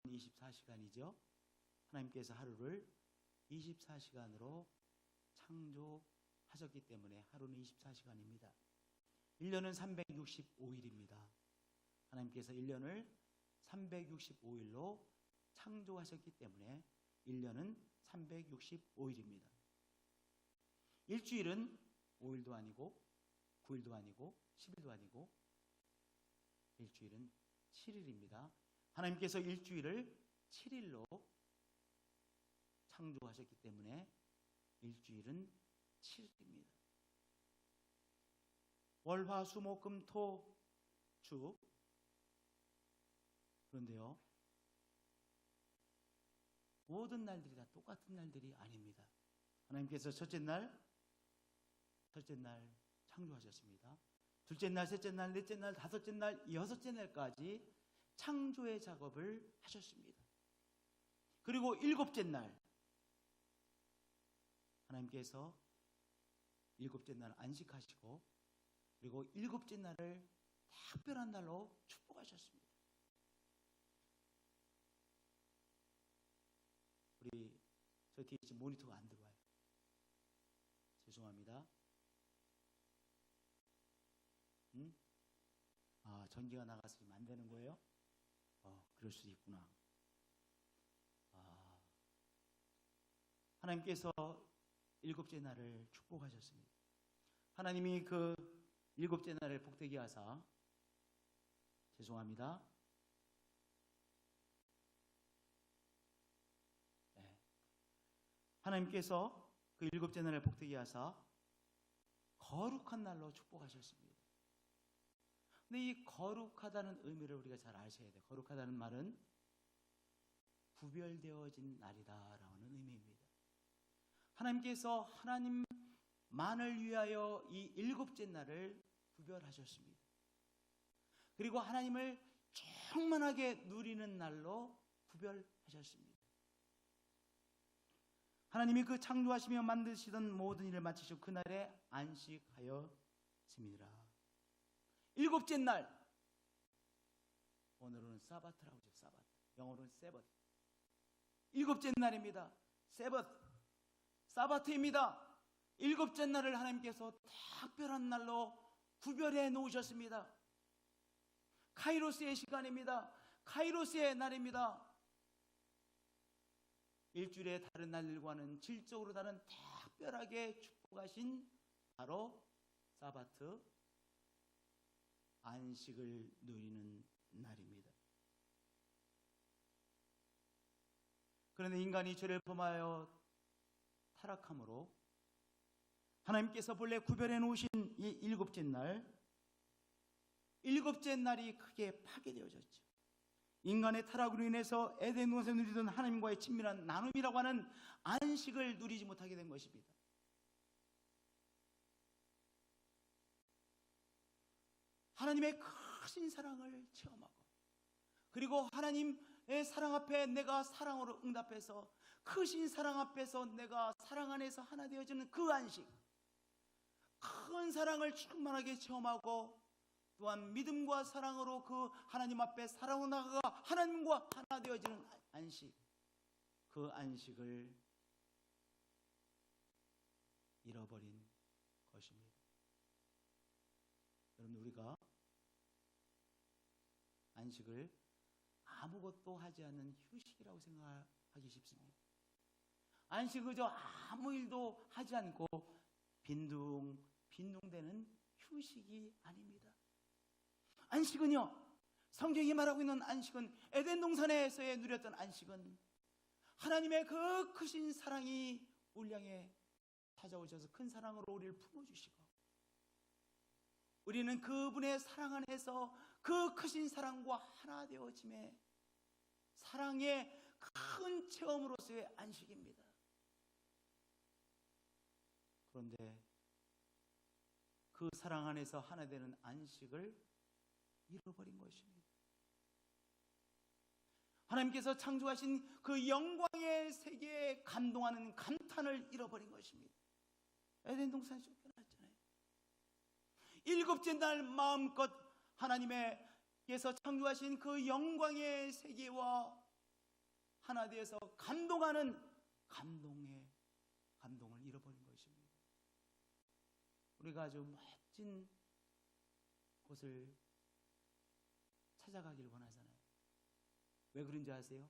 24시간이죠. 하나님께서 하루를 24시간으로 창조하셨기 때문에 하루는 24시간입니다. 1년은 365일입니다. 하나님께서 1년을 365일로 창조하셨기 때문에 1년은 365일입니다. 일주일은 5일도 아니고 9일도 아니고 10일도 아니고 일주일은 7일입니다. 하나님께서 일주일을 7일로 창조하셨기 때문에 일주일은 7일입니다. 월, 화, 수, 목, 금, 토, 주. 그런데요, 모든 날들이 다 똑같은 날들이 아닙니다. 하나님께서 첫째 날 창조하셨습니다. 둘째 날, 셋째 날, 넷째 날, 다섯째 날, 여섯째 날까지 창조의 작업을 하셨습니다. 그리고 일곱째 날 하나님께서 일곱째 날 안식하시고 그리고 일곱째 날을 특별한 날로 축복하셨습니다. 우리 저 뒤에 지금 모니터가 안 들어와요. 죄송합니다. 전기가 나가서 지금 안 되는 거예요? 그럴 수도 있구나. 하나님께서 일곱째 날을 축복하셨습니다. 하나님이 그 일곱째 날을 복되게 하사, 죄송합니다. 하나님께서 그 일곱째 날을 복되게 하사 거룩한 날로 축복하셨습니다. 근데 이 거룩하다는 의미를 우리가 잘 아셔야 돼요. 거룩하다는 말은 구별되어진 날이다라는 의미입니다. 하나님께서 하나님만을 위하여 이 일곱째 날을 구별하셨습니다. 그리고 하나님을 충만하게 누리는 날로 구별하셨습니다. 하나님이 그 창조하시며 만드시던 모든 일을 마치시고 그날에 안식하였습니다. 일곱째 날, 오늘은 사바트라고 하죠. 사바트. 영어로는 세벗. 일곱째 날입니다. 세벗. 사바트입니다. 일곱째 날을 하나님께서 특별한 날로 구별해 놓으셨습니다. 카이로스의 시간입니다. 카이로스의 날입니다. 일주일의 다른 날과는 질적으로 다른 특별하게 축복하신 바로 사바트, 안식을 누리는 날입니다. 그런데 인간이 죄를 범하여 타락함으로 하나님께서 본래 구별해 놓으신 이 일곱째 날이 크게 파괴되어졌죠. 인간의 타락으로 인해서 에덴 동산에서 누리던 하나님과의 친밀한 나눔이라고 하는 안식을 누리지 못하게 된 것입니다. 하나님의 크신 사랑을 체험하고 그리고 하나님의 사랑 앞에 내가 사랑으로 응답해서 크신 사랑 앞에서 내가 사랑 안에서 하나 되어지는 그 안식, 큰 사랑을 충만하게 체험하고 또한 믿음과 사랑으로 그 하나님 앞에 사랑으로 나아가 하나님과 하나 되어지는 안식, 그 안식을 잃어버린 것입니다. 여러분, 우리가 안식을 아무것도 하지 않는 휴식이라고 생각하기 쉽습니다. 안식은 그저 아무 일도 하지 않고 빈둥대는 휴식이 아닙니다. 안식은요, 성경이 말하고 있는 안식은, 에덴 동산에서의 누렸던 안식은 하나님의 그 크신 사랑이 우리 향해 찾아오셔서 큰 사랑으로 우리를 품어주시고 우리는 그분의 사랑 안에서 그 크신 사랑과 하나 되어짐에 사랑의 큰 체험으로서의 안식입니다. 그런데 그 사랑 안에서 하나 되는 안식을 잃어버린 것입니다. 하나님께서 창조하신 그 영광의 세계에 감동하는 감탄을 잃어버린 것입니다. 에덴 동산에 쫓겨났잖아요. 일곱째 날 마음껏 하나님께서 창조하신 그 영광의 세계와 하나 되어서 감동하는 감동을 잃어버린 것입니다. 우리가 아주 멋진 곳을 찾아가길 원하잖아요. 왜 그런지 아세요?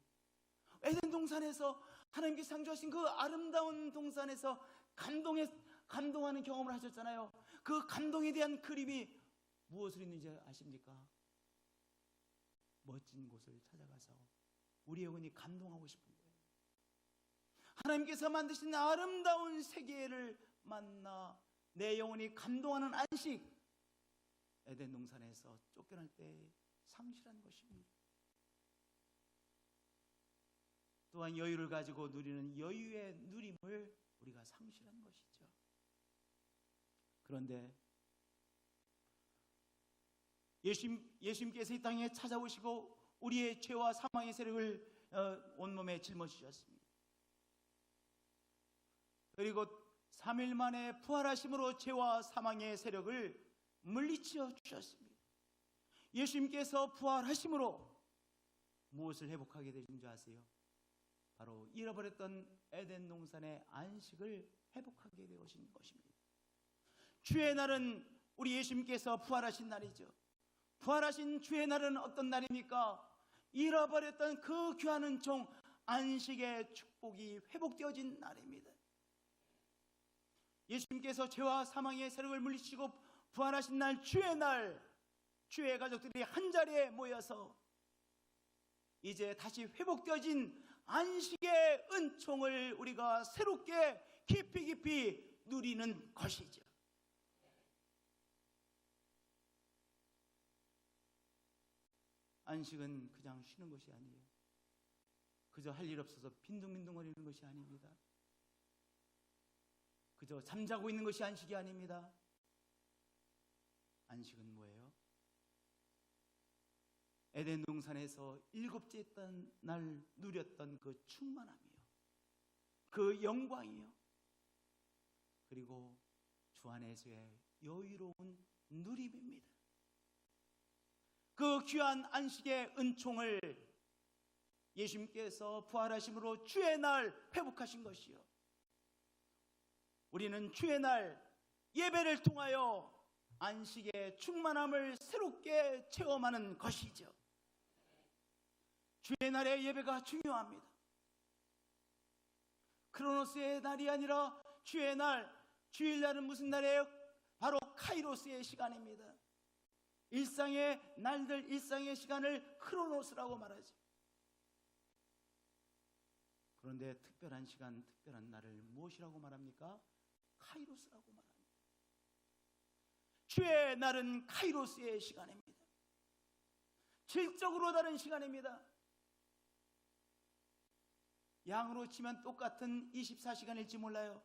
에덴 동산에서 하나님께서 창조하신 그 아름다운 동산에서 감동하는 경험을 하셨잖아요. 그 감동에 대한 그림이 무엇을 있는지 아십니까? 멋진 곳을 찾아가서 우리 영혼이 감동하고 싶은 거예요. 하나님께서 만드신 아름다운 세계를 만나 내 영혼이 감동하는 안식, 에덴 동산에서 쫓겨날 때 상실한 것입니다. 또한 여유를 가지고 누리는 여유의 누림을 우리가 상실한 것이죠. 그런데 예수님께서 이 땅에 찾아오시고 우리의 죄와 사망의 세력을 온몸에 짊어지셨습니다. 그리고 3일 만에 부활하심으로 죄와 사망의 세력을 물리쳐 주셨습니다. 예수님께서 부활하심으로 무엇을 회복하게 되신 줄 아세요? 바로 잃어버렸던 에덴 동산의 안식을 회복하게 되신 것입니다. 주의 날은 우리 예수님께서 부활하신 날이죠. 부활하신 주의 날은 어떤 날입니까? 잃어버렸던 그 귀한 은총, 안식의 축복이 회복되어진 날입니다. 예수님께서 죄와 사망의 세력을 물리치고 부활하신 날, 주의 날, 주의 가족들이 한자리에 모여서 이제 다시 회복되어진 안식의 은총을 우리가 새롭게 깊이 누리는 것이죠. 안식은 그냥 쉬는 것이 아니에요. 그저 할 일 없어서 빈둥빈둥거리는 것이 아닙니다. 그저 잠자고 있는 것이 안식이 아닙니다. 안식은 뭐예요? 에덴 동산에서 일곱째 날 누렸던 그 충만함이요, 그 영광이요, 그리고 주 안에서의 여유로운 누림입니다. 그 귀한 안식의 은총을 예수님께서 부활하심으로 주의 날 회복하신 것이요, 우리는 주의 날 예배를 통하여 안식의 충만함을 새롭게 체험하는 것이죠. 주의 날의 예배가 중요합니다. 크로노스의 날이 아니라 주의 날, 주일날은 무슨 날이에요? 바로 카이로스의 시간입니다. 일상의 날들, 일상의 시간을 크로노스라고 말하죠. 그런데 특별한 시간, 특별한 날을 무엇이라고 말합니까? 카이로스라고 말합니다. 주의 날은 카이로스의 시간입니다. 질적으로 다른 시간입니다. 양으로 치면 똑같은 24시간일지 몰라요.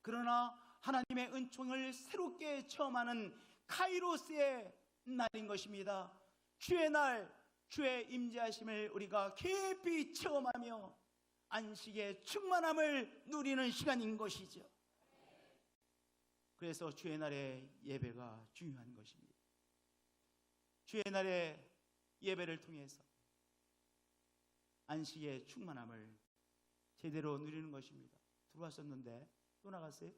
그러나 하나님의 은총을 새롭게 체험하는 카이로스의 날인 것입니다. 주의 날, 주의 임재하심을 우리가 깊이 체험하며 안식의 충만함을 누리는 시간인 것이죠. 그래서 주의 날의 예배가 중요한 것입니다. 주의 날의 예배를 통해서 안식의 충만함을 제대로 누리는 것입니다. 들어왔었는데 또 나갔어요?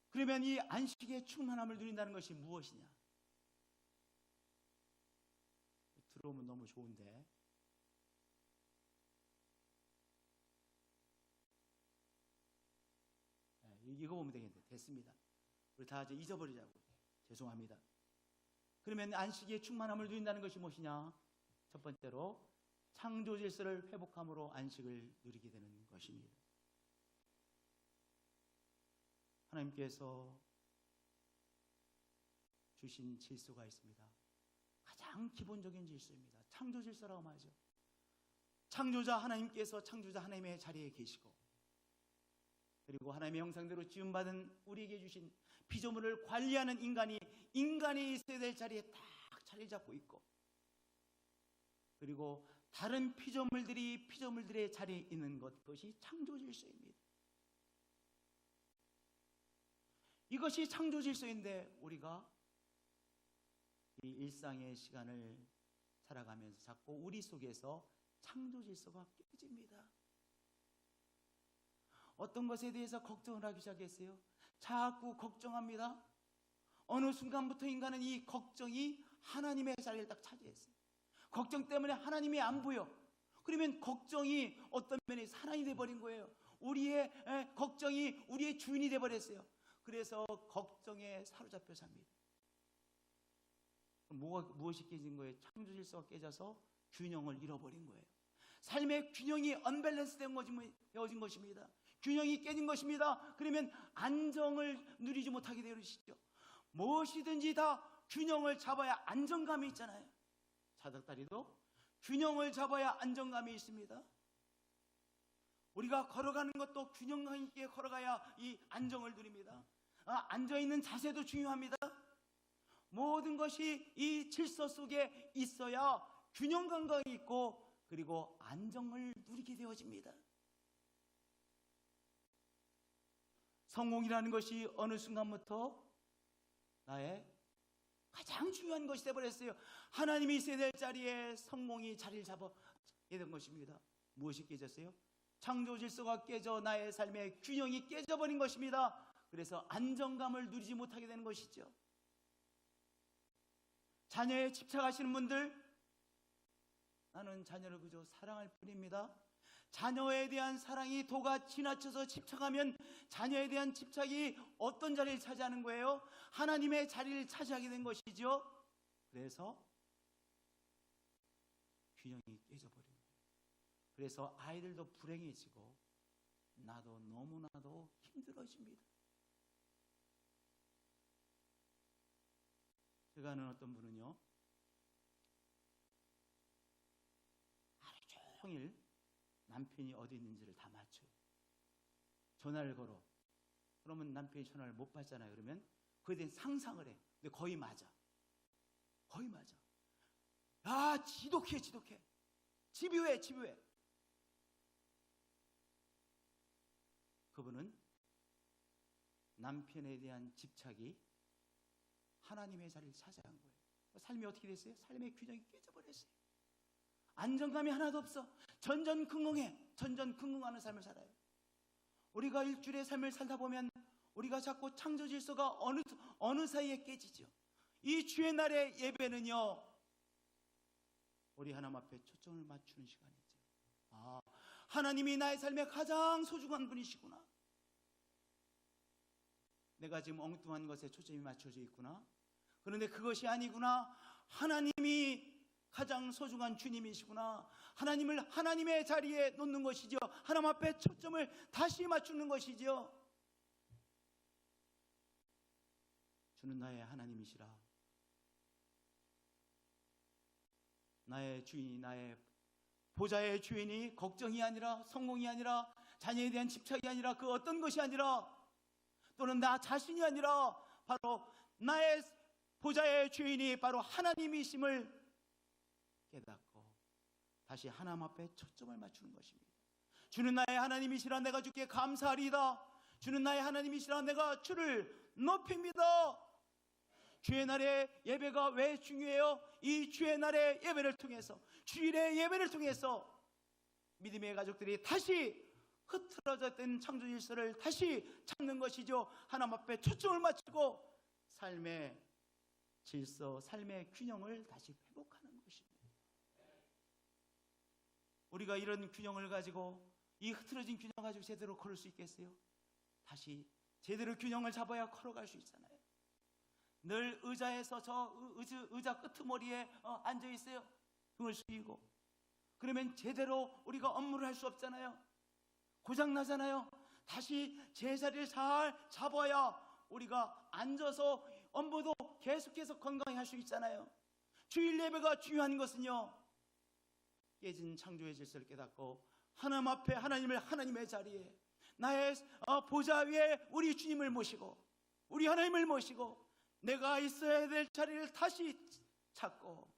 그러면 이 안식의 충만함을 누린다는 것이 무엇이냐? 들어오면 너무 좋은데, 이거 보면 되겠네. 됐습니다. 우리 다 이제 잊어버리자고. 죄송합니다. 그러면 안식의 충만함을 누린다는 것이 무엇이냐? 첫 번째로 창조 질서를 회복함으로 안식을 누리게 되는 것입니다. 하나님께서 주신 질서가 있습니다. 가장 기본적인 질서입니다. 창조 질서라고 말하죠. 창조자 하나님께서 창조자 하나님의 자리에 계시고, 그리고 하나님의 형상대로 지음받은 우리에게 주신 피조물을 관리하는 인간이 있어야 될 자리에 딱 자리 잡고 있고, 그리고 다른 피조물들이 피조물들의 자리에 있는 것, 그것이 창조 질서입니다. 이것이 창조 질서인데 우리가 이 일상의 시간을 살아가면서 자꾸 우리 속에서 창조 질서가 깨집니다. 어떤 것에 대해서 걱정을 하기 시작했어요. 자꾸 걱정합니다. 어느 순간부터 인간은 이 걱정이 하나님의 자리를 딱 차지했어요. 걱정 때문에 하나님이 안 보여. 그러면 걱정이 어떤 면에서 하나님이 돼버린 거예요. 우리의 걱정이 우리의 주인이 돼버렸어요. 그래서 걱정에 사로잡혀 삽니다. 무엇이 깨진 거예요? 창조 질서가 깨져서 균형을 잃어버린 거예요. 삶의 균형이 언밸런스 되어진 것입니다. 균형이 깨진 것입니다. 그러면 안정을 누리지 못하게 되시죠. 무엇이든지 다 균형을 잡아야 안정감이 있잖아요. 사닥다리도 균형을 잡아야 안정감이 있습니다. 우리가 걸어가는 것도 균형감 있게 걸어가야 이 안정을 누립니다. 앉아있는 자세도 중요합니다. 모든 것이 이 질서 속에 있어야 균형 감각이 있고 그리고 안정을 누리게 되어집니다. 성공이라는 것이 어느 순간부터 나의 가장 중요한 것이 되어버렸어요. 하나님이 있어야 될 자리에 성공이 자리를 잡게 된 것입니다. 무엇이 깨졌어요? 창조 질서가 깨져 나의 삶의 균형이 깨져버린 것입니다. 그래서 안정감을 누리지 못하게 되는 것이죠. 자녀에 집착하시는 분들, 나는 자녀를 그저 사랑할 뿐입니다. 자녀에 대한 사랑이 도가 지나쳐서 집착하면 자녀에 대한 집착이 어떤 자리를 차지하는 거예요? 하나님의 자리를 차지하게 된 것이죠. 그래서 균형이 깨져버린 거예요. 그래서 아이들도 불행해지고 나도 너무나도 힘들어집니다. 제가 아는 어떤 분은요, 하루 종일 남편이 어디 있는지를 다 맞춰요. 전화를 걸어. 그러면 남편이 전화를 못 받잖아요. 그러면 그에 대한 상상을 해. 근데 거의 맞아. 거의 맞아. 아, 지독해. 집요해. 그분은 남편에 대한 집착이 하나님의 자리를 차지한 거예요. 삶이 어떻게 됐어요? 삶의 균형이 깨져버렸어요. 안정감이 하나도 없어. 전전긍긍하는 삶을 살아요. 우리가 일주일의 삶을 살다 보면 우리가 자꾸 창조 질서가 어느 사이에 깨지죠. 이 주의 날의 예배는요, 우리 하나님 앞에 초점을 맞추는 시간이죠. 하나님이 나의 삶에 가장 소중한 분이시구나. 내가 지금 엉뚱한 것에 초점이 맞춰져 있구나. 그런데 그것이 아니구나. 하나님이 가장 소중한 주님이시구나. 하나님을 하나님의 자리에 놓는 것이죠. 하나님 앞에 초점을 다시 맞추는 것이죠. 주는 나의 하나님이시라. 나의 주인이, 나의 보좌의 주인이 걱정이 아니라, 성공이 아니라, 자녀에 대한 집착이 아니라, 그 어떤 것이 아니라, 또는 나 자신이 아니라 바로 나의 보좌의 주인이 바로 하나님이심을 깨닫고 다시 하나님 앞에 초점을 맞추는 것입니다. 주는 나의 하나님이시라. 내가 주께 감사하리이다. 주는 나의 하나님이시라. 내가 주를 높입니다. 주의 날의 예배가 왜 중요해요? 이 주의 날의 예배를 통해서, 주일의 예배를 통해서 믿음의 가족들이 다시 흐트러졌던 창조 질서를 다시 찾는 것이죠. 하나님 앞에 초점을 맞추고 삶의 질서, 삶의 균형을 다시 회복하는 것입니다. 우리가 이런 균형을 가지고, 이 흐트러진 균형을 가지고 제대로 걸을 수 있겠어요? 다시 제대로 균형을 잡아야 걸어갈 수 있잖아요. 늘 의자에서 의자 끄트머리에 앉아 있어요. 등을 숙이고. 그러면 제대로 우리가 업무를 할 수 없잖아요. 고장 나잖아요. 다시 제자리를 잘 잡아야 우리가 앉아서 업무도 계속해서 건강히 할 수 있잖아요. 주일 예배가 중요한 것은요, 깨진 창조의 질서를 깨닫고 하나님 앞에 하나님을 하나님의 자리에, 나의 보좌 위에 우리 주님을 모시고 우리 하나님을 모시고 내가 있어야 될 자리를 다시 찾고,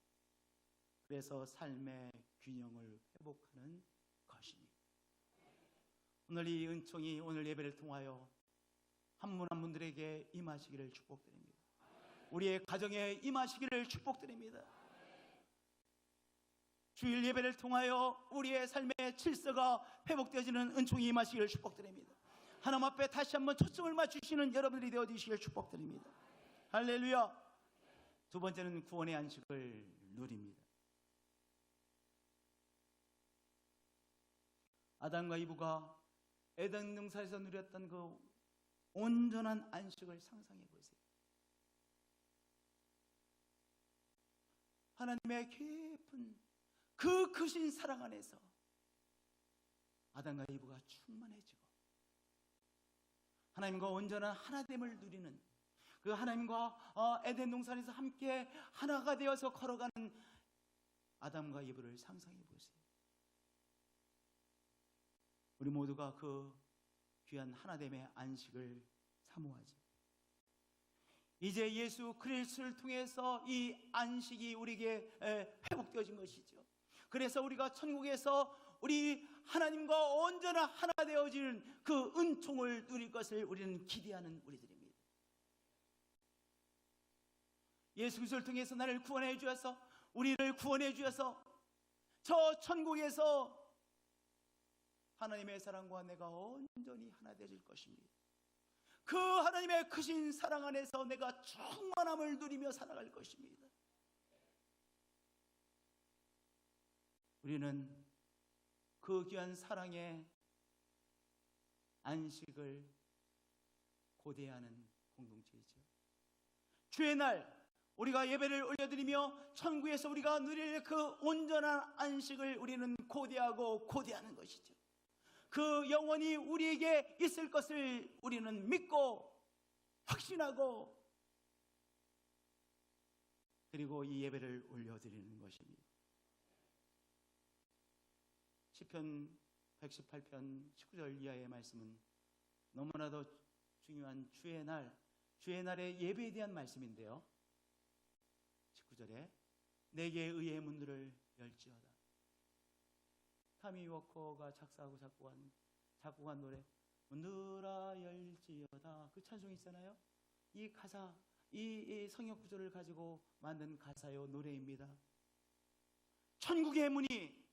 그래서 삶의 균형을 회복하는 것입니다. 오늘 이 은총이 오늘 예배를 통하여 한 분 한 분들에게 임하시기를 축복드립니다. 우리의 가정에 임하시기를 축복드립니다. 주일 예배를 통하여 우리의 삶의 질서가 회복되어지는 은총이 임하시기를 축복드립니다. 하나님 앞에 다시 한번 초점을 맞추시는 여러분들이 되어주시기를 축복드립니다. 할렐루야. 두 번째는 구원의 안식을 누립니다. 아담과 이브가 에덴 동산에서 누렸던 그 온전한 안식을 상상해 보세요. 하나님의 깊은 그 크신 사랑 안에서 아담과 이브가 충만해지고 하나님과 온전한 하나됨을 누리는 그 하나님과 에덴 동산에서 함께 하나가 되어서 걸어가는 아담과 이브를 상상해 보세요. 우리 모두가 그 귀한 하나됨의 안식을 사모하죠. 이제 예수 그리스도를 통해서 이 안식이 우리에게 회복되어진 것이죠. 그래서 우리가 천국에서 우리 하나님과 온전한 하나 되어지는 그 은총을 누릴 것을 우리는 기대하는 우리들입니다. 예수 그리스도를 통해서 나를 구원해 주셔서 우리를 구원해 주셔서 저 천국에서 하나님의 사랑과 내가 온전히 하나 되어질 것입니다. 그 하나님의 크신 사랑 안에서 내가 충만함을 누리며 살아갈 것입니다. 우리는 그 귀한 사랑의 안식을 고대하는 공동체이죠. 주의 날 우리가 예배를 올려드리며 천국에서 우리가 누릴 그 온전한 안식을 우리는 고대하는 것이죠. 그 영원히 우리에게 있을 것을 우리는 믿고 확신하고 그리고 이 예배를 올려드리는 것입니다. 시편 118편 19절 이하의 말씀은 너무나도 중요한 주의 날의 예배에 대한 말씀인데요. 19절에 내게 의의 문들을 열지어다. 타미 워커가 작사하고 작곡한 노래 문들아 열지어다, 그 찬송이 있잖아요. 이 가사, 이 성역 구절을 가지고 만든 가사요 노래입니다. 천국의 문이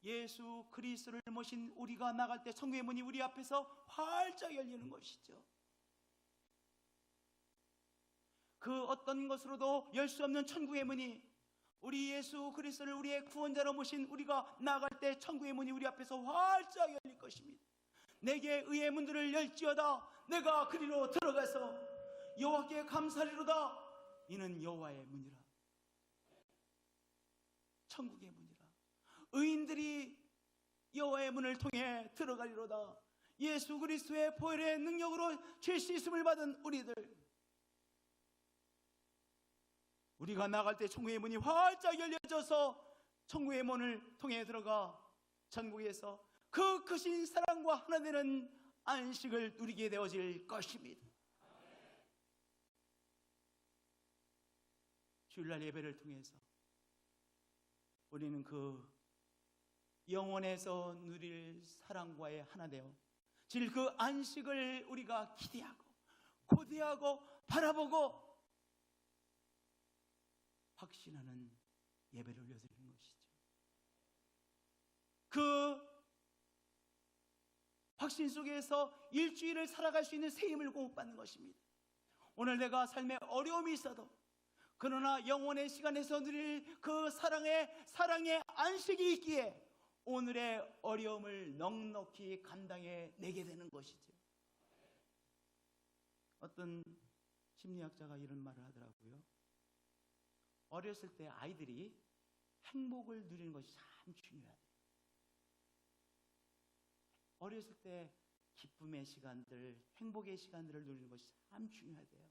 예수 그리스도를 모신 우리가 나갈 때 천국의 문이 우리 앞에서 활짝 열리는 것이죠. 그 어떤 것으로도 열 수 없는 천국의 문이 우리 예수 그리스도를 우리의 구원자로 모신 우리가 나아갈 때 천국의 문이 우리 앞에서 활짝 열릴 것입니다. 내게 의의 문들을 열지어다. 내가 그리로 들어가서 여호와께 감사리로다. 이는 여호와의 문이라. 천국의 문이라. 의인들이 여호와의 문을 통해 들어가리로다. 예수 그리스도의 보혈의 능력으로 죄 씻음을 받은 우리들, 우리가 나갈 때 천국의 문이 활짝 열려져서 천국의 문을 통해 들어가 천국에서 그 크신 사랑과 하나 되는 안식을 누리게 되어질 것입니다. 주일날 예배를 통해서 우리는 그 영원에서 누릴 사랑과의 하나 되어 질 그 안식을 우리가 기대하고 고대하고 바라보고 확신하는 예배를 올려드리는 것이죠. 그 확신 속에서 일주일을 살아갈 수 있는 새 힘을 공급받는 것입니다. 오늘 내가 삶에 어려움이 있어도 그러나 영원의 시간에서 누릴 그 사랑의 안식이 있기에 오늘의 어려움을 넉넉히 감당해 내게 되는 것이죠. 어떤 심리학자가 이런 말을 하더라고요. 어렸을 때 아이들이 행복을 누리는 것이 참 중요하대요. 어렸을 때 기쁨의 시간들, 행복의 시간들을 누리는 것이 참 중요하대요.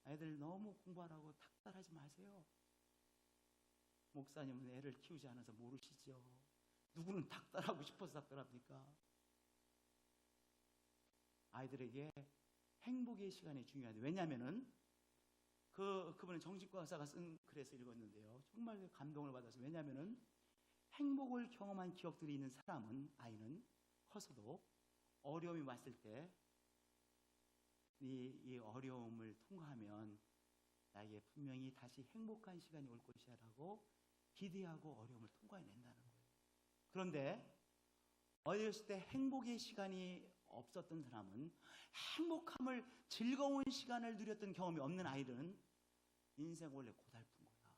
아이들 너무 공부하라고 닥달하지 마세요. 목사님은 애를 키우지 않아서 모르시죠. 누구는 닥달하고 싶어서 닥달합니까? 아이들에게 행복의 시간이 중요하대요. 왜냐하면은 그분은 정신과 의사가 쓴 글에서 읽었는데요. 정말 감동을 받았어요. 왜냐하면은 행복을 경험한 기억들이 있는 사람은, 아이는 커서도 어려움이 왔을 때 이 어려움을 통과하면 나에게 분명히 다시 행복한 시간이 올 것이라고 기대하고 어려움을 통과해낸다는 거예요. 그런데 어렸을 때 행복의 시간이 없었던 사람은, 행복함을, 즐거운 시간을 누렸던 경험이 없는 아이들은 인생 원래 고달픈 거야.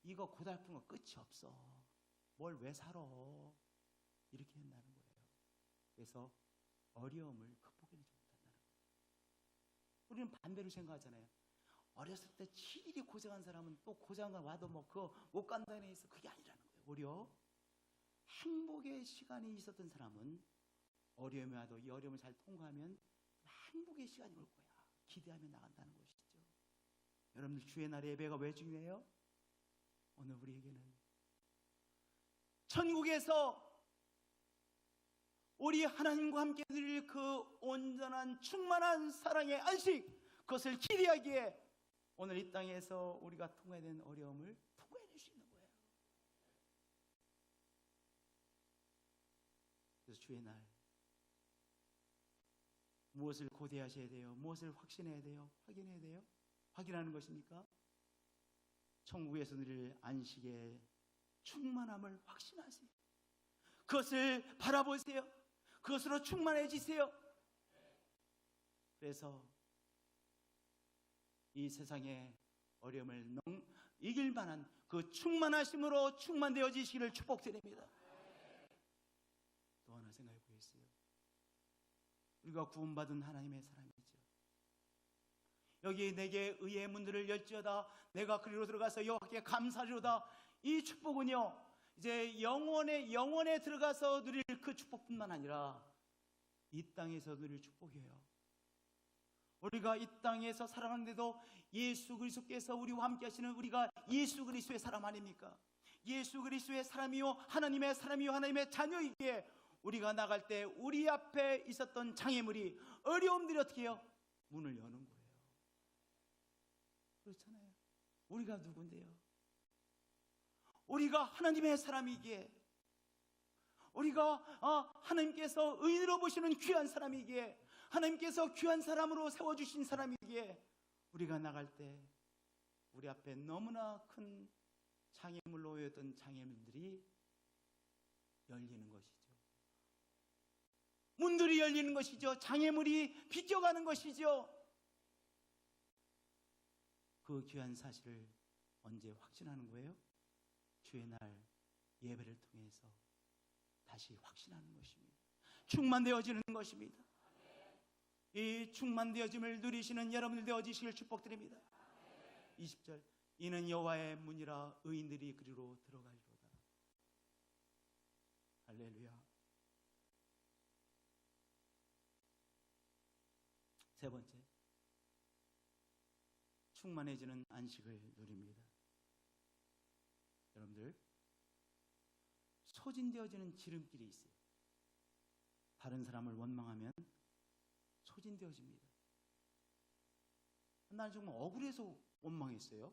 이거 고달픈 거 끝이 없어. 뭘 왜 살아? 이렇게 한다는 거예요. 그래서 어려움을 극복해내지 못한다는 거예요. 우리는 반대로 생각하잖아요. 어렸을 때 치일이 고생한 사람은 또 고생을 와도 뭐 그거 못 간다는 해서 그게 아니라는 거예요. 오히려 행복의 시간이 있었던 사람은 어려움이 와도 이 어려움을 잘 통과하면 행복의 시간이 올 거야. 기대하며 나간다는 것이죠. 여러분들, 주의 날의 예배가 왜 중요해요? 오늘 우리에게는 천국에서 우리 하나님과 함께 누릴 그 온전한 충만한 사랑의 안식, 그것을 기대하기에 오늘 이 땅에서 우리가 통과된 어려움을 통과해낼 수 있는 거예요. 그래서 주의 날 무엇을 고대하셔야 돼요? 무엇을 확신해야 돼요? 확인해야 돼요? 확인하는 것입니까? 천국에서 누릴 안식의 충만함을 확신하세요. 그것을 바라보세요. 그것으로 충만해지세요. 그래서 이 세상의 어려움을 이길 만한 그 충만하심으로 충만되어지시기를 축복드립니다. 또 하나 생각해 보겠어요. 우리가 구원받은 하나님의 사람이죠. 여기 내게 의의 문들을 열지어다. 내가 그리로 들어가서 여호와께 감사리로다. 이 축복은요, 이제 영원에 들어가서 누릴 그 축복뿐만 아니라 이 땅에서 누릴 축복이에요. 우리가 이 땅에서 살아가는데도 예수 그리스도께서 우리와 함께 하시는, 우리가 예수 그리스도의 사람 아닙니까? 예수 그리스도의 사람이요 하나님의 사람이요 하나님의 자녀이기에 우리가 나갈 때 우리 앞에 있었던 장애물이, 어려움들이 어떻게 해요? 문을 여는 거예요. 그렇잖아요. 우리가 누군데요? 우리가 하나님의 사람이기에, 우리가 하나님께서 의인으로 보시는 귀한 사람이기에, 하나님께서 귀한 사람으로 세워주신 사람이기에 우리가 나갈 때 우리 앞에 너무나 큰 장애물로 놓였던 장애물들이 열리는 것이죠. 문들이 열리는 것이죠. 장애물이 비껴가는 것이죠. 그 귀한 사실을 언제 확신하는 거예요? 주의 날 예배를 통해서 다시 확신하는 것입니다. 충만되어지는 것입니다. 이 충만되어짐을 누리시는 여러분들 되어지시길 축복드립니다. 20절, 이는 여호와의 문이라 의인들이 그리로 들어가리로다. 할렐루야. 세 번째, 충만해지는 안식을 누립니다. 여러분들, 소진되어지는 지름길이 있어요. 다른 사람을 원망하면 소진되어집니다. 나는 정말 억울해서 원망했어요.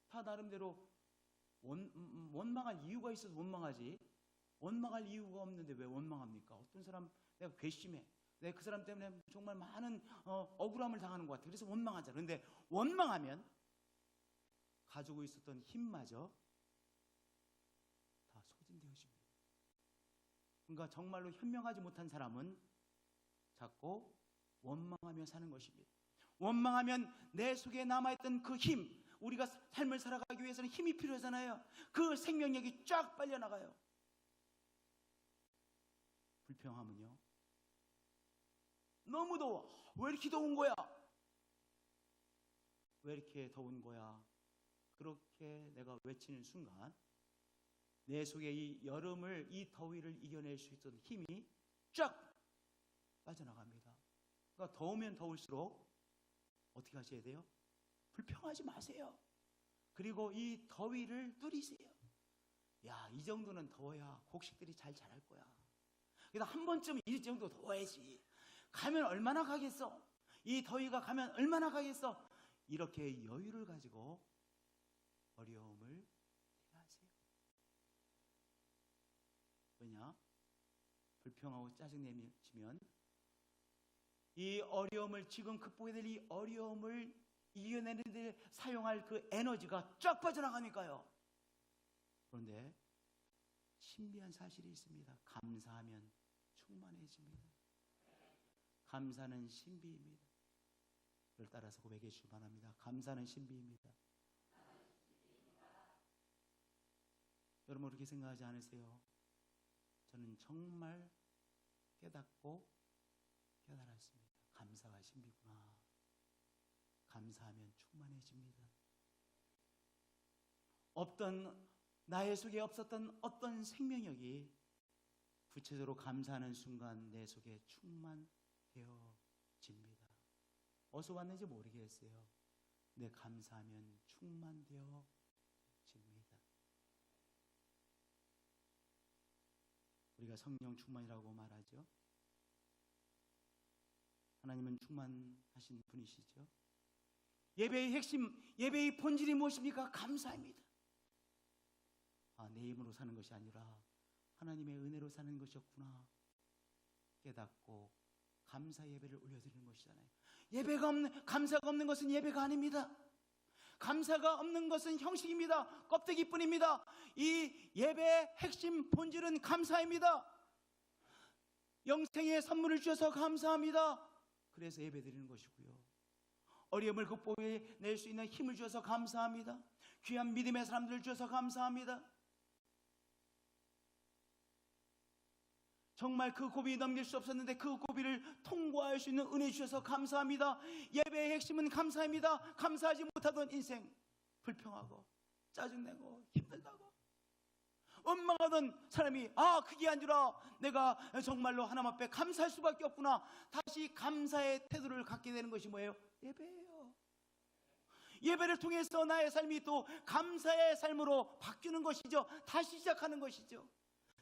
다 나름대로 원망할 이유가 있어서 원망하지, 원망할 이유가 없는데 왜 원망합니까? 어떤 사람 내가 괘씸해, 내가 그 사람 때문에 정말 많은 억울함을 당하는 것 같아. 그래서 원망하잖아. 그런데 원망하면 가지고 있었던 힘마저 다 소진되어집니다. 그러니까 정말로 현명하지 못한 사람은 자꾸 원망하며 사는 것입니다. 원망하면 내 속에 남아있던 그 힘, 우리가 삶을 살아가기 위해서는 힘이 필요하잖아요. 그 생명력이 쫙 빨려나가요. 불평하면요, 너무 더워. 왜 이렇게 더운 거야? 왜 이렇게 더운 거야? 그렇게 내가 외치는 순간 내 속에 이 여름을, 이 더위를 이겨낼 수 있던 힘이 쫙 빠져나갑니다. 그러니까 더우면 더울수록 어떻게 하셔야 돼요? 불평하지 마세요. 그리고 이 더위를 누리세요. 야, 이 정도는 더워야 곡식들이 잘 자랄 거야. 그래서 한 번쯤 이 정도 더워야지. 가면 얼마나 가겠어? 이 더위가 가면 얼마나 가겠어? 이렇게 여유를 가지고 어려움을 대하세요. 왜냐? 불평하고 짜증내시면 이 어려움을 지금 극복해야 될 이 어려움을 이겨내는 데 사용할 그 에너지가 쫙 빠져나가니까요. 그런데 신비한 사실이 있습니다. 감사하면 충만해집니다. 감사는 신비입니다. 그걸 따라서 고백해 주시기 바랍니다. 감사는 신비입니다. 여러분 그렇게 생각하지 않으세요? 저는 정말 깨닫고 깨달았습니다. 감사가 신비구나. 감사하면 충만해집니다. 나의 속에 없었던 어떤 생명력이 구체적으로 감사하는 순간 내 속에 충만되어집니다. 어디서 왔는지 모르겠어요. 근데 감사하면 충만되어집니다. 우리가 성령 충만이라고 말하죠. 하나님은 충만하신 분이시죠. 예배의 핵심, 예배의 본질이 무엇입니까? 감사입니다. 내 힘으로 사는 것이 아니라 하나님의 은혜로 사는 것이었구나 깨닫고 감사 예배를 올려드리는 것이잖아요. 감사가 없는 것은 예배가 아닙니다. 감사가 없는 것은 형식입니다. 껍데기뿐입니다. 이 예배의 핵심 본질은 감사입니다. 영생의 선물을 주셔서 감사합니다. 그래서 예배 드리는 것이고요. 어려움을 극복해낼 수 있는 힘을 주셔서 감사합니다. 귀한 믿음의 사람들을 주셔서 감사합니다. 정말 그 고비 넘길 수 없었는데 그 고비를 통과할 수 있는 은혜 주셔서 감사합니다. 예배의 핵심은 감사입니다. 감사하지 못하던 인생, 불평하고 짜증내고 힘들다고 원망하던 사람이 그게 아니라 내가 정말로 하나님 앞에 감사할 수밖에 없구나. 다시 감사의 태도를 갖게 되는 것이 뭐예요? 예배예요. 예배를 통해서 나의 삶이 또 감사의 삶으로 바뀌는 것이죠. 다시 시작하는 것이죠.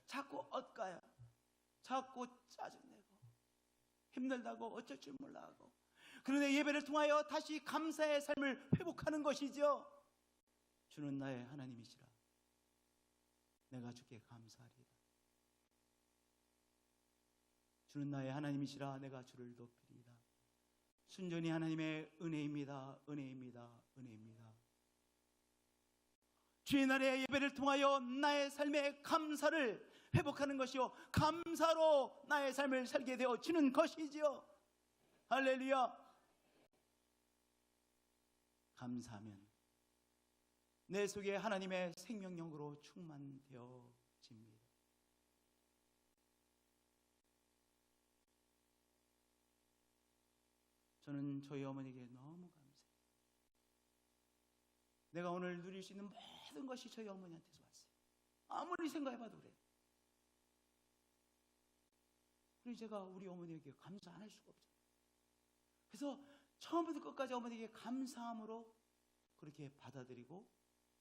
자꾸 엇가요. 자꾸 짜증내고 힘들다고 어쩔 줄 몰라하고, 그런데 예배를 통하여 다시 감사의 삶을 회복하는 것이죠. 주는 나의 하나님이시라. 내가 주께 감사하리이다. 주는 나의 하나님이시라. 내가 주를 높이리이다. 순전히 하나님의 은혜입니다. 은혜입니다. 은혜입니다. 주의 날의 예배를 통하여 나의 삶의 감사를 회복하는 것이요, 감사로 나의 삶을 살게 되어지는 것이지요. 할렐루야. 감사하면 내 속에 하나님의 생명력으로 충만되어집니다. 저는 저희 어머니에게 너무 감사해요. 내가 오늘 누릴 수 있는 모든 것이 저희 어머니한테서 왔어요. 아무리 생각해봐도 그래요. 그래서 제가 우리 어머니에게 감사 안 할 수가 없잖아요. 그래서 처음부터 끝까지 어머니에게 감사함으로 그렇게 받아들이고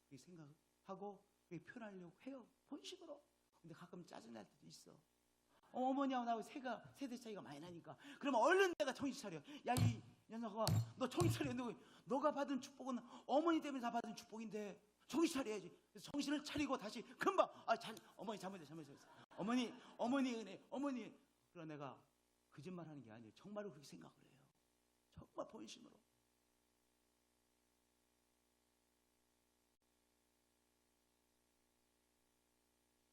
그렇게 생각하고 그렇게 표현하려고 해요. 본식으로. 근데 가끔 짜증날 때도 있어. 어머니하고 나하고 세대 차이가 많이 나니까. 그러면 얼른 내가 정신 차려. 야, 이 녀석아, 너 정신 차려. 너가 받은 축복은 어머니 때문에 다 받은 축복인데 정신 차려야지. 그래서 정신을 차리고 다시 금방 어머니 잘못했어. 어머니 은혜, 어머니. 그러나 내가 거짓말하는 게 아니에요. 정말로 그렇게 생각을 해요. 정말 본심으로.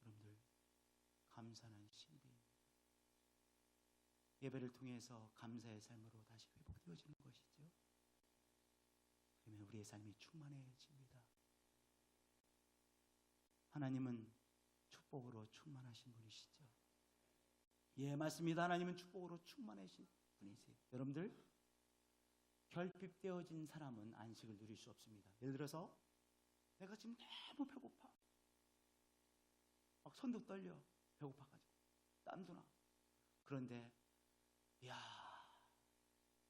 여러분들, 감사는 신비입니다. 예배를 통해서 감사의 삶으로 다시 회복되어지는 것이죠. 그러면 우리의 삶이 충만해집니다. 하나님은 축복으로 충만하신 분이시죠. 예, 맞습니다. 하나님은 축복으로 충만하신 분이세요. 여러분들, 결핍되어진 사람은 안식을 누릴 수 없습니다. 예를 들어서 내가 지금 너무 배고파. 막 손도 떨려. 배고파가지고 땀도 나. 그런데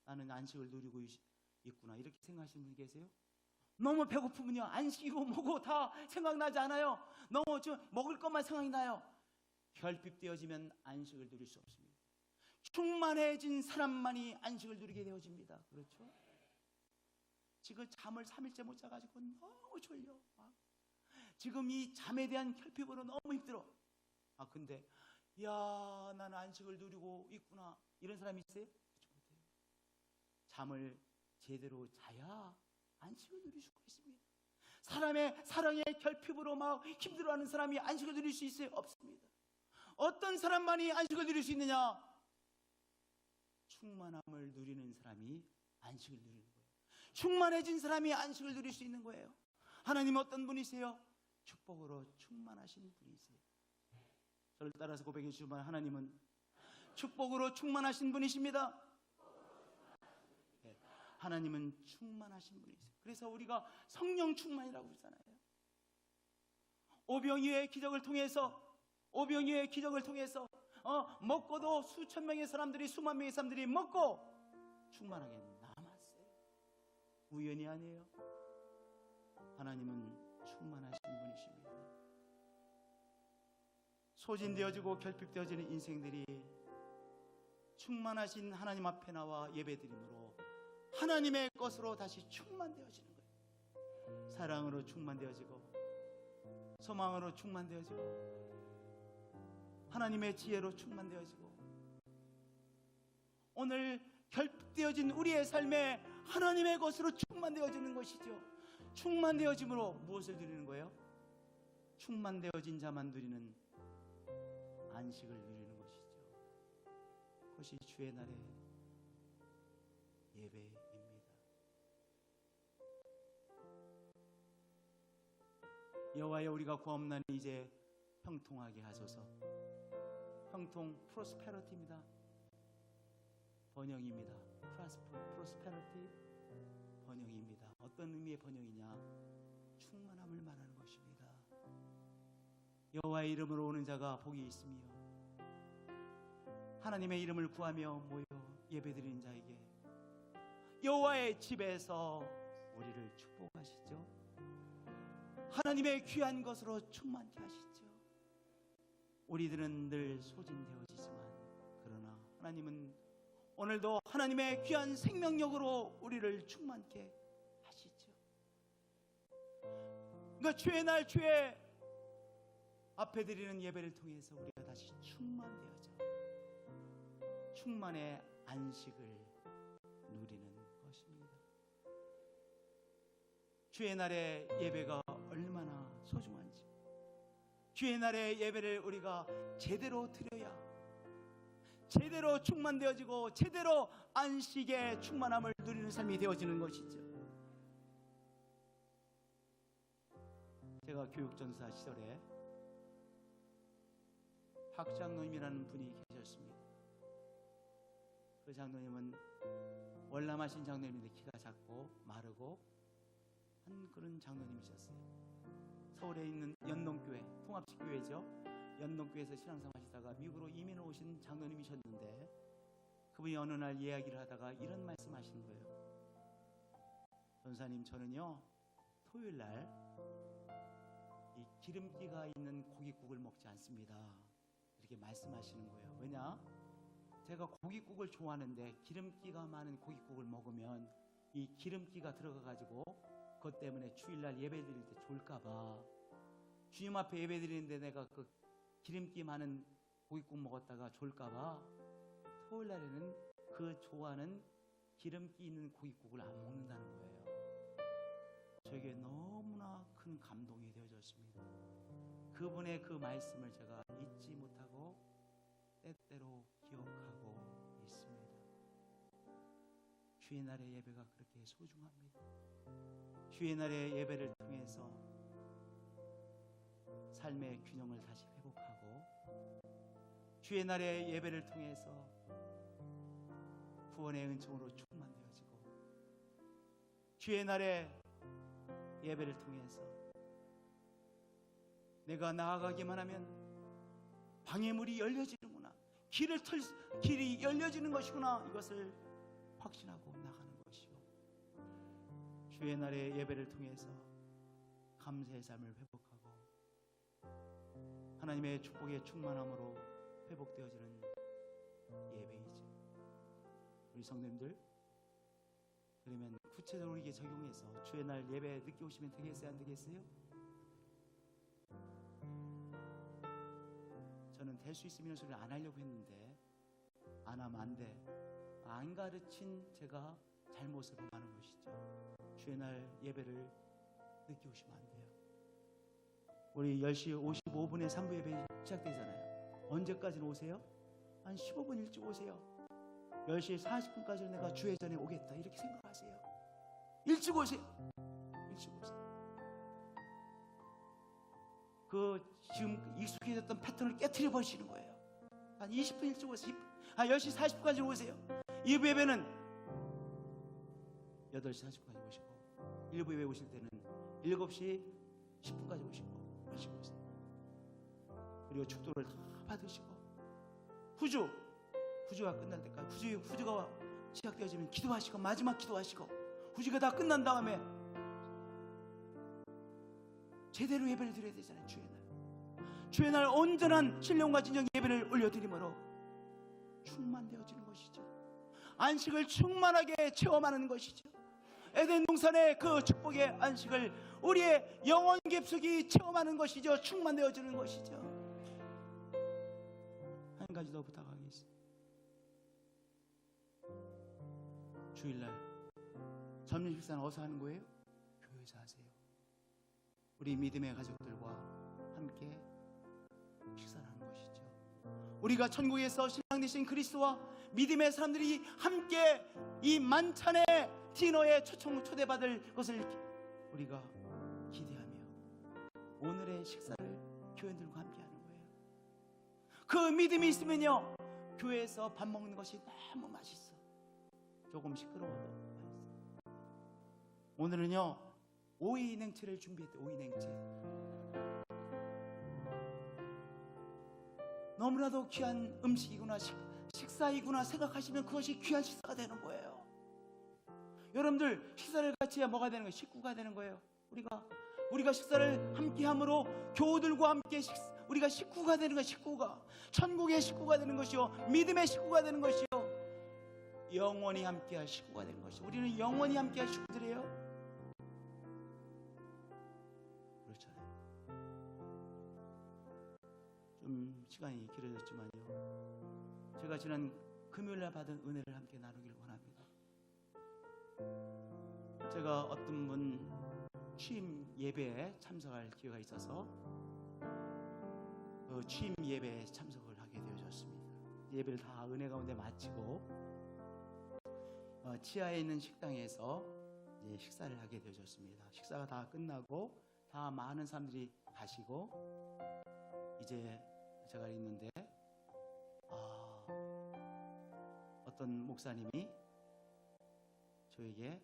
나는 안식을 누리고 있구나, 이렇게 생각하시는 분 계세요? 너무 배고프면요, 안식이고 뭐고 다 생각나지 않아요. 너무 좀 먹을 것만 생각이 나요. 결핍되어지면 안식을 누릴 수 없습니다. 충만해진 사람만이 안식을 누리게 되어집니다. 그렇죠? 지금 잠을 3일째 못 자가지고 너무 졸려. 지금 이 잠에 대한 결핍으로 너무 힘들어. 근데 나는 안식을 누리고 있구나, 이런 사람이 있어요? 그렇지 못해요. 잠을 제대로 자야 안식을 누릴 수가 있습니다. 사람의 사랑의 결핍으로 막 힘들어하는 사람이 안식을 누릴 수 있어요? 없습니다. 어떤 사람만이 안식을 누릴 수 있느냐? 충만함을 누리는 사람이 안식을 누리는 거예요. 충만해진 사람이 안식을 누릴 수 있는 거예요. 하나님 어떤 분이세요? 축복으로 충만하신 분이세요. 저를 따라서 고백해 주시면, 하나님은 축복으로 충만하신 분이십니다. 네, 하나님은 충만하신 분이세요. 그래서 우리가 성령 충만이라고 그러잖아요. 오병이어의 기적을 통해서 먹고도 수천 명의 사람들이, 수만 명의 사람들이 먹고 충만하게 남았어요. 우연이 아니에요. 하나님은 충만하신 분이십니다. 소진되어지고 결핍되어지는 인생들이 충만하신 하나님 앞에 나와 예배드림으로 하나님의 것으로 다시 충만되어지는 거예요. 사랑으로 충만되어지고, 소망으로 충만되어지고, 하나님의 지혜로 충만되어지고, 오늘 결핍되어진 우리의 삶에 하나님의 것으로 충만되어지는 것이죠. 충만되어짐으로 무엇을 누리는 거예요? 충만되어진 자만 누리는 안식을 누리는 것이죠. 그것이 주의 날의 예배입니다. 여호와여, 우리가 구하옵나니 이제 형통하게 하소서. 형통, 프로스페러티입니다. 번영입니다. 프로스페러티, 번영입니다. 어떤 의미의 번영이냐? 충만함을 말하는 것입니다. 여호와의 이름으로 오는 자가 복이 있으며, 하나님의 이름을 구하며 모여 예배드리는 자에게 여호와의 집에서 우리를 축복하시죠. 하나님의 귀한 것으로 충만케 하시죠. 우리들은 늘 소진되어지지만, 그러나 하나님은 오늘도 하나님의 귀한 생명력으로 우리를 충만케 하시죠. 그러니까 주의 날, 주의 앞에 드리는 예배를 통해서 우리가 다시 충만되어져 충만의 안식을 누리는 것입니다. 주의 날의 예배가 얼마나 소중한지, 주의 날의 예배를 우리가 제대로 드려야 제대로 충만되어지고 제대로 안식의 충만함을 누리는 삶이 되어지는 것이죠. 제가 교육전사 시절에 박 장로님이라는 분이 계셨습니다. 그 장로님은 월남하신 장로님인데 키가 작고 마르고 한 그런 장로님이셨어요. 서울에 있는 연동교회, 통합식 교회죠. 연동교회에서 신앙생활 하시다가 미국으로 이민을 오신 장로님이셨는데, 그분이 어느 날 이야기를 하다가 이런 말씀 하시는 거예요. 전사님, 저는요 토요일 날 이 기름기가 있는 고깃국을 먹지 않습니다. 이렇게 말씀하시는 거예요. 왜냐? 제가 고깃국을 좋아하는데 기름기가 많은 고깃국을 먹으면 이 기름기가 들어가가지고 그것 때문에 주일날 예배 드릴 때 졸까봐, 주님 앞에 예배 드리는데 내가 그 기름기 많은 고깃국 먹었다가 졸까봐 토요일날에는 그 좋아하는 기름기 있는 고깃국을 안 먹는다는 거예요. 저에게 너무나 큰 감동이 되어졌습니다. 그분의 그 말씀을 제가 잊지 못하고 때때로 기억하고 있습니다. 주의 날의 예배가 그렇게 소중합니다. 주의 날의 예배를 통해서 삶의 균형을 다시 회복하고, 주의 날의 예배를 통해서 구원의 은총으로 충만되어지고, 주의 날의 예배를 통해서 내가 나아가기만 하면 방해물이 열려지는구나, 길이 열려지는 것이구나, 이것을 확신하고 나가는 것이요, 주의 날의 예배를 통해서 감사의 삶을 회복하고 하나님의 축복의 충만함으로 회복되어지는 예배이죠. 우리 성도님들, 그러면 구체적으로 이게 적용해서 주의 날 예배 늦게 오시면 되겠어요, 안 되겠어요? 저는 될 수 있으면 소리를 안 하려고 했는데 안 하면 안 돼. 안 가르친 제가 잘못을 범하는 것이죠. 주의 날 예배를 늦게 오시면 안 돼요. 우리 10시 55분에 3부 예배 시작되잖아요. 언제까지는 오세요? 한 15분 일찍 오세요. 10시 40분까지는 내가 주회 전에 오겠다 이렇게 생각하세요. 일찍 오세요. 일찍 오세요. 그 지금 익숙해졌던 패턴을 깨트려 버리시는 거예요. 한 20분 일찍 오세요. 한 10시 40분까지 오세요. 2부 예배는 8시 40분까지 오시고 1부 예배 오실 때는 7시 10분까지 오시고 오세요. 그리고 축도를 다 받으시고 후주가 끝날 때까지 후주가 시작되어지면 기도하시고 마지막 기도하시고 후주가 다 끝난 다음에 제대로 예배를 드려야 되잖아요. 주의 날 온전한 신령과 진정 예배를 올려드림으로 충만되어지는 것이죠. 안식을 충만하게 체험하는 것이죠. 에덴 동산의 그 축복의 안식을 우리의 영혼 깊숙이 체험하는 것이죠. 충만되어지는 것이죠. 한 가지 더 부탁하겠습니다. 주일날 점심 식사는 어디서 하는 거예요? 교회에서 하세요. 우리 믿음의 가족들과 함께 식사를 하는 것이죠. 우리가 천국에서 신랑 되신 그리스도와 믿음의 사람들이 함께 이 만찬의 디너에 초대받을 것을 우리가 기대하며 오늘의 식사를 교인들과 함께 하는 거예요. 그 믿음이 있으면요, 교회에서 밥 먹는 것이 너무 맛있어. 조금 시끄러워도 맛있어. 오늘은요 오이 냉채를 준비했대요. 오이 냉채. 너무나도 귀한 음식이구나, 식사이구나 생각하시면 그것이 귀한 식사가 되는 거예요. 여러분들 식사를 같이 해야 뭐가 되는 거예요? 식구가 되는 거예요. 우리가 식사를 함께 함으로 교우들과 함께 우리가 식구가 되는 거예요. 식구가 천국의 식구가 되는 것이요, 믿음의 식구가 되는 것이요, 영원히 함께할 식구가 되는 것이요. 우리는 영원히 함께할 식구들이에요. 그렇잖아요. 좀 시간이 길어졌지만요, 제가 지난 금요일날 받은 은혜를 함께 나누길 원합니다. 제가 어떤 분 취임 예배에 참석할 기회가 있어서 그 취임 예배에 참석을 하게 되어졌습니다. 예배를 다 은혜 가운데 마치고 지하에 있는 식당에서 이제 식사를 하게 되어졌습니다. 식사가 다 끝나고 다 많은 사람들이 가시고 이제 제가 있는데 어떤 목사님이 저에게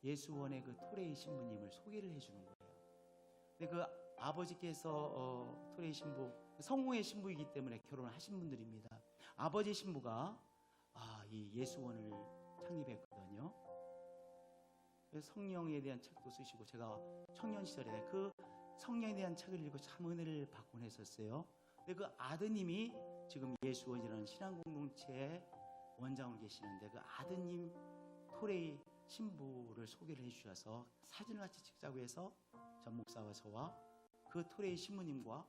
예수원의 그 토레이 신부님을 소개를 해주는 거예요. 근데 그 아버지께서 토레이 신부, 성공의 신부이기 때문에 결혼을 하신 분들입니다. 아버지 신부가 이 예수원을 창립했거든요. 그래서 성령에 대한 책도 쓰시고, 제가 청년 시절에 그 성령에 대한 책을 읽고 참 은혜를 받곤 했었어요. 근데 그 아드님이 지금 예수원이라는 신앙 공동체의 원장으로 계시는데, 그 아드님 토레이 신부를 소개를 해주셔서 사진을 같이 찍자고 해서 전 목사와 저와 그 토레이 신부님과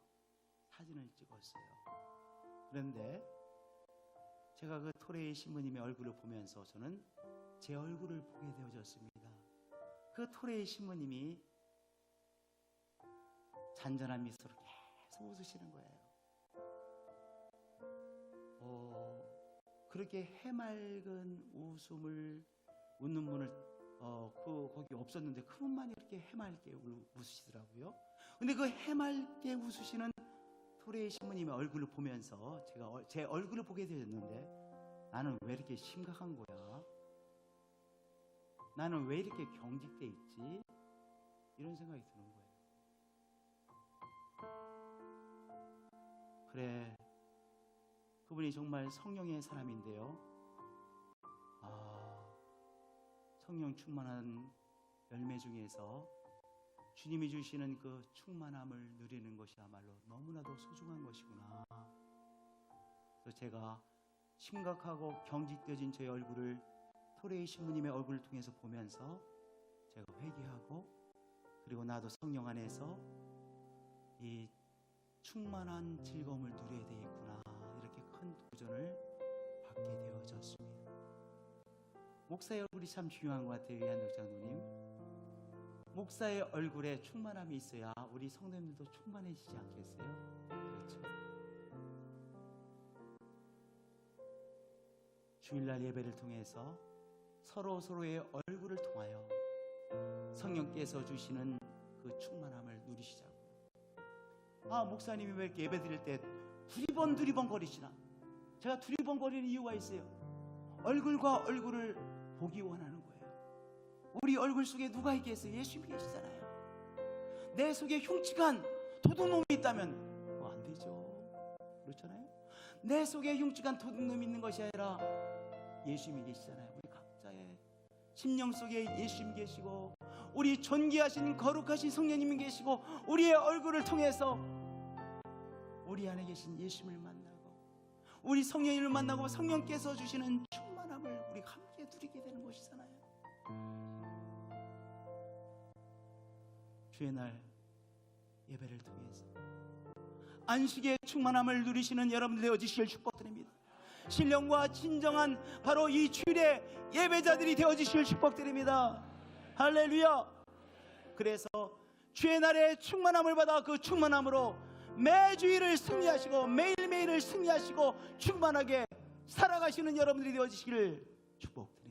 사진을 찍었어요. 그런데 제가 그 토레이 신부님의 얼굴을 보면서 저는 제 얼굴을 보게 되어졌습니다. 그 토레이 신부님이 잔잔한 미소로 계속 웃으시는 거예요. 그렇게 해맑은 웃는 분을 거기 없었는데 그분만이 이렇게 해맑게 웃으시더라고요. 근데 그 해맑게 웃으시는 토레이 신부님의 얼굴을 보면서 제가 제 얼굴을 보게 되었는데, 나는 왜 이렇게 심각한 거야? 나는 왜 이렇게 경직돼 있지? 이런 생각이 드는 거예요. 그래, 그분이 정말 성령의 사람인데요, 성령 충만한 열매 중에서 주님이 주시는 그 충만함을 누리는 것이야말로 너무나도 소중한 것이구나. 그래서 제가 심각하고 경직되어진 제 얼굴을 토레이 신부님의 얼굴을 통해서 보면서 제가 회개하고, 그리고 나도 성령 안에서 이 충만한 즐거움을 누려야 되겠구나, 이렇게 큰 도전을 받게 되어졌습니다. 목사의 얼굴이 참 중요한 것 같아요. 이한덕 장로님, 목사의 얼굴에 충만함이 있어야 우리 성도님들도 충만해지지 않겠어요? 그렇죠. 주일날 예배를 통해서 서로의 얼굴을 통하여 성령께서 주시는 그 충만함을 누리시자고요. 목사님이 왜 이렇게 예배 드릴 때 두리번 거리시나? 제가 두리번 거리는 이유가 있어요. 얼굴과 얼굴을 보기 원하는 거예요. 우리 얼굴 속에 누가 있겠어요? 예수님이 계시잖아요. 내 속에 흉측한 도둑놈이 있다면 안 되죠. 그렇잖아요. 내 속에 흉측한 도둑놈이 있는 것이 아니라 예수님이 계시잖아요. 우리 각자의 심령 속에 예수님이 계시고, 우리 존귀하신 거룩하신 성령님이 계시고, 우리의 얼굴을 통해서 우리 안에 계신 예수님을 만나고 우리 성령님을 만나고 성령께서 주시는 충만함을 우리 함께 누리게 되는 것이잖아요. 주의 날 예배를 통해서 안식의 충만함을 누리시는 여러분 되어주실 축복드립니다. 신령과 진정한 바로 이 주일의 예배자들이 되어주실 축복드립니다. 할렐루야. 그래서 주의 날에 충만함을 받아 그 충만함으로 매주일을 승리하시고 매일매일을 승리하시고 충만하게 살아가시는 여러분들이 되어주시기를 축복드립니다.